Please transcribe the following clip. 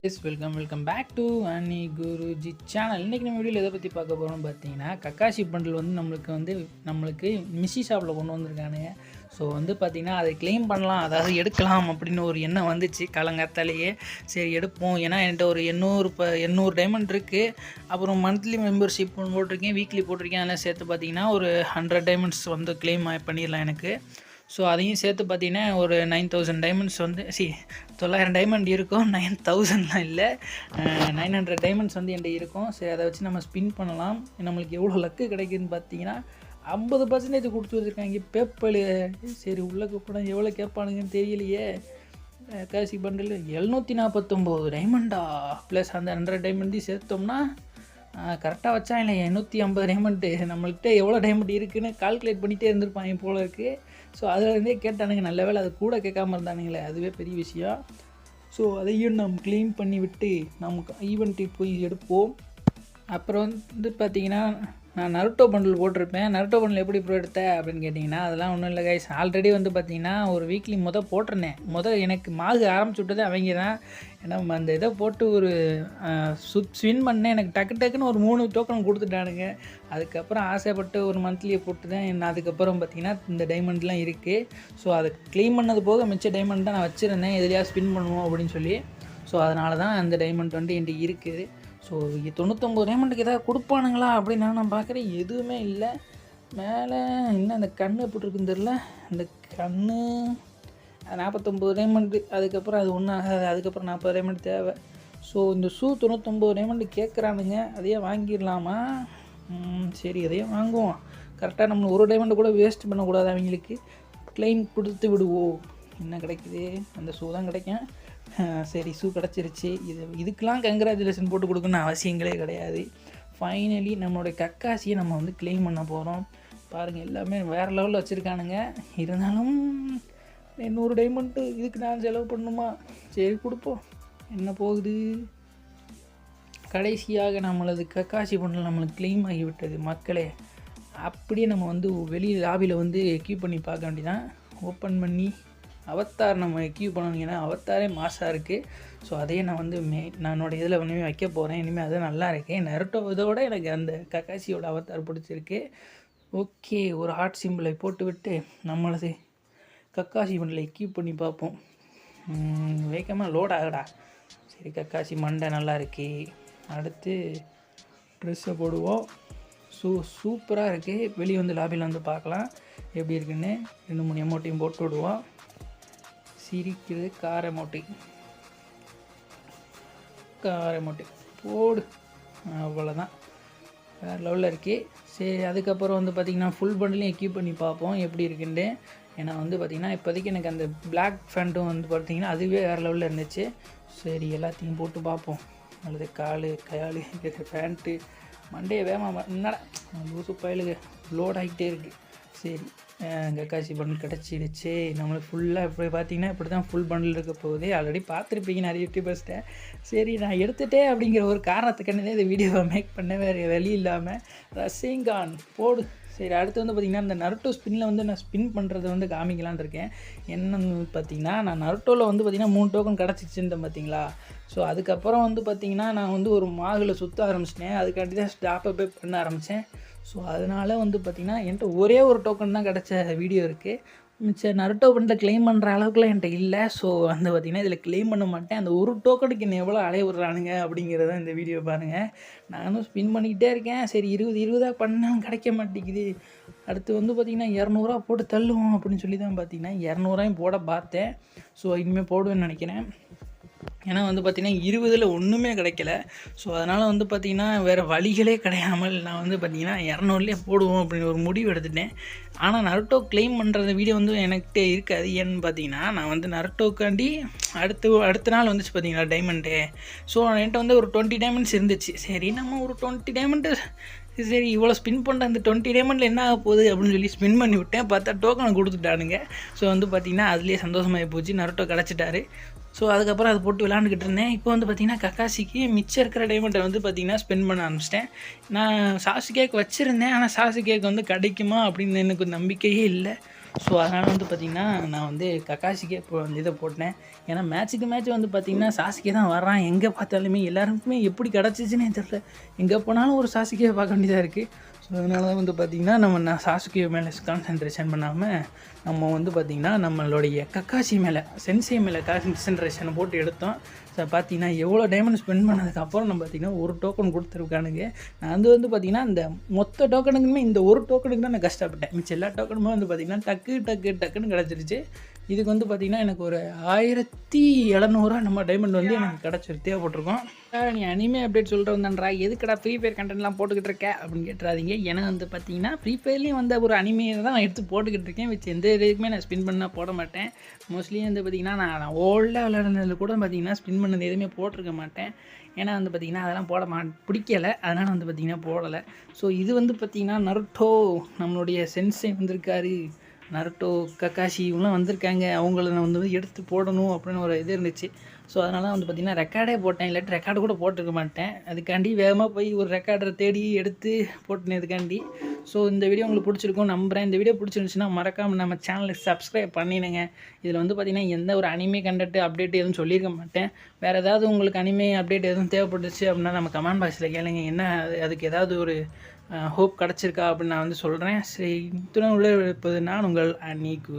Welcome back to அனி Guruji channel. இன்றைக்கி நம்ம வீடியோவில் எதை பற்றி பார்க்க போகிறோம்னு பார்த்தீங்கன்னா, கக்காசி பண்டில் வந்து நம்மளுக்கு மிஷி ஷாப்பில் கொண்டு வந்திருக்கானுங்க. ஸோ பார்த்திங்கன்னா அதை கிளைம் பண்ணலாம், அதாவது எடுக்கலாம் அப்படின்னு ஒரு எண்ணம் வந்துச்சு காலங்காத்தாலேயே. சரி எடுப்போம், ஏன்னா என்கிட்ட ஒரு 800 டைமண்ட் இருக்குது. அப்புறம் மந்த்லி மெம்பர்ஷிப் போட்டிருக்கேன், வீக்லி போட்டிருக்கேன். அதெல்லாம் சேர்த்து பார்த்திங்கன்னா ஒரு 100 டைமண்ட்ஸ் கிளைம் பண்ணிடலாம் எனக்கு. ஸோ அதையும் சேர்த்து பார்த்தீங்கன்னா ஒரு 9000 டைமண்ட்ஸ் 900 டைமண்ட் இருக்கும். 9000லாம் இல்லை, 900 டைமண்ட்ஸ் என்கிட்ட இருக்கும். சரி, அதை வச்சு நம்ம ஸ்பின் பண்ணலாம். நம்மளுக்கு எவ்வளோ லக்கு கிடைக்குதுன்னு பார்த்தீங்கன்னா 50% கொடுத்து வச்சுருக்காங்க பேப்பல். சரி, உள்ளே கூப்பிட எவ்வளோ கேட்பானுங்கன்னு தெரியலையே. காசி பண்டில் 749 டைமண்டா, ப்ளஸ் அந்த 100 டைமண்ட்டையும் சேர்த்தோம்னா கரெக்டாக வச்சா இல்லை 850 டைமண்ட்டு. நம்மள்கிட்ட எவ்வளோ டைமண்ட் இருக்குதுன்னு கால்குலேட் பண்ணிகிட்டே இருந்திருப்பாங்க போல இருக்குது. ஸோ அதுலேருந்தே கேட்டானுங்க, நல்ல வேலை அது கூட கேட்காம இருந்தானுங்களே, அதுவே பெரிய விஷயம். ஸோ அதையும் நம்ம க்ளீம் பண்ணி விட்டு நமக்கு ஈவெண்ட்டுக்கு போய் எடுப்போம். அப்புறம் பார்த்திங்கன்னா நான் நருட்டோ பண்டில் போட்டிருப்பேன். நருட்டோ பண்டில் எப்படி ப்ரோ எடுத்தேன் அப்படின்னு கேட்டிங்கன்னா, அதெல்லாம் ஒன்றும் இல்லை கைஸ். ஆல்ரெடி பார்த்திங்கன்னா ஒரு வீக்லி போட்டிருந்தேன். எனக்கு மாக ஆரம்பிச்சு விட்டது அவங்க தான். ஏன்னா அந்த இதை போட்டு ஒரு ஸ்வின் பண்ணேன். எனக்கு டக்குன்னு ஒரு 3 டோக்கன் கொடுத்துட்டானுங்க. அதுக்கப்புறம் ஆசைப்பட்டு ஒரு மந்த்லியை போட்டு தான் என்ன. அதுக்கப்புறம் பார்த்திங்கன்னா இந்த டைமண்ட்லாம் இருக்குது. ஸோ அதை க்ளீம் பண்ணது போக மிச்ச டைமண்ட் தான் நான் வச்சுருந்தேன், எதுலையா ஸ்பின் பண்ணுவோம் அப்படின்னு சொல்லி. ஸோ அதனால தான் அந்த டைமண்ட் என்கிட்ட இருக்குது. ஸோ 99 டைமண்டுக்கு எதாவது கொடுப்பானுங்களா அப்படின்னு நான் பார்க்குறேன், எதுவுமே இல்லை. மேலே இன்னும் அந்த கண் எப்படி இருக்குன்னு தெரில. அந்த கண் 49 டைமண்டு, அதுக்கப்புறம் அது ஒன்றும் ஆகாது. அதுக்கப்புறம் 40 டைமண்ட் தேவை. ஸோ இந்த ஷூ 99 டைமண்டு கேட்குறானுங்க, அதையே வாங்கிடலாமா? சரி, அதையே வாங்குவோம். கரெக்டாக நம்ம ஒரு டைமண்டு கூட வேஸ்ட் பண்ணக்கூடாது. அவங்களுக்கு க்ளைம் கொடுத்து விடுவோம். என்ன கிடைக்குது? அந்த ஷூ தான் கிடைக்கும். சரி, ஷூ கிடச்சிருச்சு. இதுக்கெலாம் கங்க்ராச்சுலேஷன் போட்டு கொடுக்கணும்னு அவசியங்களே கிடையாது. ஃபைனலி நம்மளுடைய கக்காசியை நம்ம க்ளைம் பண்ண போகிறோம். பாருங்கள், எல்லாமே வேறு லெவலில் வச்சுருக்கானுங்க. இருந்தாலும் 100 டைமண்ட்டு இதுக்கு நான் செலவு பண்ணணுமா? சரி, கொடுப்போம். என்ன போகுது? கடைசியாக நம்மளது கக்காசி பண்டில் நம்மளுக்கு க்ளைம் ஆகிவிட்டது மக்களே. அப்படியே நம்ம வெளியே லாபியில் எக்யூப் பண்ணி பார்க்க வேண்டியதான். ஓப்பன் பண்ணி அவத்தார் நம்ம எக்யூப் பண்ணணும். ஏன்னா அவத்தாரே மாசாக இருக்குது. ஸோ அதையே நான் என்னோடய இதில் வைக்க போகிறேன். இனிமேல் அது நல்லா இருக்குது. நருட்டோ இதோட எனக்கு அந்த கக்காசியோட அவத்தார் பிடிச்சிருக்கு. ஓகே, ஒரு ஹார்ட் சிம்பிளை போட்டு விட்டு நம்மளது கக்காசி பண்டில் எக்யூப் பண்ணி பார்ப்போம். வேகமாக லோட் ஆகடா. சரி, கக்காசி மண்டை நல்லா இருக்கு. அடுத்து ட்ரெஸ்ஸை போடுவோம். சூப்பராக இருக்குது. வெளியே லாபியில் பார்க்கலாம் எப்படி இருக்குன்னு. 2-3 எமௌண்ட்டையும் போட்டு விடுவோம். சிரிக்கிறது கார மோட்டை போடு. அவ்வளோதான், வேறு லெவலில் இருக்குது. சரி, அதுக்கப்புறம் பார்த்திங்கன்னா ஃபுல் பண்டிலையும் எக்யூப் பண்ணி பார்ப்போம் எப்படி இருக்குன்ட்டு. ஏன்னா பார்த்திங்கன்னா இப்போதைக்கு எனக்கு அந்த பிளாக் ஃபேண்ட்டும் பார்த்திங்கன்னா அதுவே வேறு லெவலில் இருந்துச்சு. சரி, எல்லாத்தையும் போட்டு பார்ப்போம். அல்லது கால் ஃபேண்ட்டு மண்டையை வேகமாக என்னடா லூசு பயலுக்கு லோட் ஆகிட்டே இருக்குது. சரி, கக்காசி பண்டில் கிடச்சிடுச்சு நம்மளுக்கு ஃபுல்லாக. இப்படி பார்த்திங்கன்னா இப்படி தான் ஃபுல் பண்டில் இருக்க போகுது. ஆல்ரெடி பார்த்துருப்பீங்க நிறைய யூடியூபர்ஸ்ட்டை. சரி, நான் எடுத்துகிட்டேன் அப்படிங்கிற ஒரு காரணத்துக்கானதே இந்த வீடியோவை மேக் பண்ண வேறு வழி இல்லாமல் ரசிங்கான் போடு. சரி, அடுத்து பார்த்திங்கன்னா இந்த நருட்டோ ஸ்பின்னில் நான் ஸ்பின் பண்ணுறதை காமிக்கலான்னு இருக்கேன். என்னன்னு பார்த்திங்கன்னா, நான் நருட்டோவில் பார்த்திங்கன்னா 3 டோக்கன் கிடச்சிச்சுன்னு பார்த்தீங்களா. ஸோ அதுக்கப்புறம் பார்த்திங்கன்னா நான் ஒரு மாகில் சுற்ற ஆரம்பிச்சிட்டேன். அதுக்காண்டி தான் ஸ்டாப்பை பண்ண ஆரம்பித்தேன். ஸோ அதனால் பார்த்திங்கன்னா என்கிட்ட ஒரே ஒரு டோக்கன் தான் கிடச்ச வீடியோ இருக்குது. மிச்சம் நருட்டோ பண்டில் க்ளைம் பண்ணுற அளவுக்குலாம் என்கிட்ட இல்லை. ஸோ பார்த்திங்கன்னா இதில் க்ளைம் பண்ண மாட்டேன். அந்த ஒரு டோக்கனுக்கு என்ன எவ்வளோ அலைய விட்றானுங்க அப்படிங்கிறத இந்த வீடியோ பாருங்கள். நானும் ஸ்பின் பண்ணிக்கிட்டே இருக்கேன். சரி, 20 பண்ணாலும் கிடைக்க மாட்டேங்குது. அடுத்து பார்த்திங்கன்னா 200 போட்டு தள்ளுவோம் அப்படின்னு சொல்லி தான் பார்த்திங்கன்னா 200 போட பார்த்தேன். ஸோ இனிமேல் போடுவேன்னு நினைக்கிறேன். ஏன்னா பார்த்திங்கன்னா 20 ஒன்றுமே கிடைக்கல. ஸோ அதனால் பார்த்திங்கன்னா வேறு வழிகளே கிடையாமல் நான் பார்த்திங்கன்னா 200 போடுவோம் அப்படின்னு ஒரு முடிவு எடுத்துட்டேன். ஆனால் நருட்டோ க்ளைம் பண்ணுற வீடியோ என்கிட்ட இருக்காது. ஏன்னு பார்த்தீங்கன்னா நான் நருட்டோக்காண்டி அடுத்த நாள் பார்த்திங்கன்னா டைமண்டு. ஸோ என்கிட்ட ஒரு 20 டைமண்ட்ஸ் இருந்துச்சு. சரி, நம்ம ஒரு 20 டைமண்ட்டு சரி இவ்வளோ ஸ்பின் பண்ணுற அந்த 20 டைமண்டில் என்ன ஆக போகுது அப்படின்னு சொல்லி ஸ்பின் பண்ணி விட்டேன். பார்த்தா டோக்கனை கொடுத்துட்டானுங்க. ஸோ பார்த்திங்கன்னா அதுலேயே சந்தோஷமாகி போச்சு, நருட்டோ கிடச்சிட்டாரு. ஸோ அதுக்கப்புறம் அதை போட்டு விளாண்டுக்கிட்டு இருந்தேன். இப்போ பார்த்திங்கன்னா கக்காசிக்கு மிச்சம் இருக்கிற டைமண்டை பார்த்திங்கன்னா ஸ்பெண்ட் பண்ண ஆரம்பிச்சிட்டேன். நான் சாசு கேக் வச்சுருந்தேன். ஆனால் சாசு கேக் கிடைக்குமா அப்படின்னு எனக்கு நம்பிக்கையே இல்லை. ஸோ அதனால் வந்து பார்த்திங்கன்னா நான் வந்து கக்காஷிக்கே இப்போ வந்து இதை போட்டேன். ஏன்னா மேட்ச்சுக்கு மேட்ச் வந்து பார்த்திங்கன்னா சாசுகே தான் வர்றான். எங்கே பார்த்தாலுமே எல்லாருக்குமே எப்படி கிடச்சிச்சின்னே தெரில. எங்கே போனாலும் ஒரு சாசுகே பார்க்க வேண்டியதாக இருக்குது. ஸோ அதனால தான் வந்து பார்த்திங்கன்னா நான் சாசுகே மேலே கான்சன்ட்ரேஷன் பண்ணாமல் நம்ம வந்து பார்த்திங்கன்னா நம்மளுடைய கக்காஷி மேலே சென்சே மேலே கான்சன்ட்ரேஷனை போட்டு எடுத்தோம். ஸோ பார்த்திங்கன்னா எவ்வளோ டைமண்ட் ஸ்பெண்ட் பண்ணதுக்கப்புறம் நம்ம பார்த்திங்கன்னா ஒரு டோக்கன் கொடுத்துருக்கானுங்க. நான் வந்து பார்த்திங்கன்னா இந்த மொத்த டோக்கனுக்குமே இந்த ஒரு டோக்கனுக்கு தான் நான் கஷ்டப்பட்டேன். மிச்சம் எல்லா டோக்கனுமே வந்து பார்த்திங்கன்னா டக்குன்னு கிடச்சிருச்சு. இதுக்கு வந்து பார்த்திங்கன்னா எனக்கு ஒரு 1700 நம்ம டைமண்ட் வந்து எனக்கு கிடச்சிரு தேவைப்பட்டிருக்கோம். நீ அனிமே அப்டேட் சொல்லிட்டு வந்தேன்றா, எதுக்கடா ஃப்ரீ ஃபயர் கண்டென்ட்லாம் போட்டுக்கிட்டு இருக்கேன் அப்படின்னு கேட்டுறாதீங்க. ஏன்னா வந்து பார்த்திங்கன்னா ஃப்ரீ ஃபயர்லேயும் வந்து ஒரு அனிமையை தான் நான் எடுத்து போட்டுக்கிட்டு இருக்கேன். வச்சு எந்த இதுக்குமே நான் ஸ்பின் பண்ணால் போட மாட்டேன். மோஸ்ட்லி வந்து பார்த்திங்கன்னா நான் ஓல்டாக விளையாடுனதில் கூட பார்த்திங்கன்னா ஸ்பின் பண்ணது எதுவுமே போட்டிருக்க மாட்டேன். ஏன்னா வந்து பார்த்திங்கன்னா அதெல்லாம் பிடிக்கலை. அதனால் வந்து பார்த்திங்கன்னா போடலை. ஸோ இது வந்து பார்த்திங்கன்னா நருட்டோ நம்மளுடைய சென்சே வந்திருக்காரு. நருட்டோ கக்காஷி இவங்களாம் வந்திருக்காங்க. அவங்கள நான் வந்து எடுத்து போடணும் அப்படின்னு ஒரு இது இருந்துச்சு. ஸோ அதனால தான் வந்து பார்த்திங்கன்னா ரெக்கார்டே போட்டேன். இல்லாட்டி ரெக்கார்டு கூட போட்டிருக்க மாட்டேன். அதுக்காண்டி வேகமாக போய் ஒரு ரெக்கார்டரை தேடி எடுத்து போட்டுனதுக்காண்டி. ஸோ இந்த வீடியோ உங்களுக்கு பிடிச்சிருக்கும் நம்புகிறேன். இந்த வீடியோ பிடிச்சிருந்துச்சுன்னா மறக்காமல் நம்ம சேனலுக்கு சப்ஸ்கிரைப் பண்ணிடுங்க. இதில் வந்து பார்த்திங்கன்னா எந்த ஒரு அனிமே கண்டென்ட் அப்டேட் எதுவும் சொல்லியிருக்க மாட்டேன். வேறு ஏதாவது உங்களுக்கு அனிமே அப்டேட் எதுவும் தேவைப்பட்டுச்சு அப்படின்னா நம்ம கமெண்ட் பாக்ஸில் கேளுங்க. என்ன அதுக்கு ஏதாவது ஒரு ஹோப் கிடச்சிருக்கா அப்படின்னு நான் வந்து சொல்கிறேன். சரி, இத்துடன் உள்ள இருப்பது நான் உங்கள் அன்னிக்கு.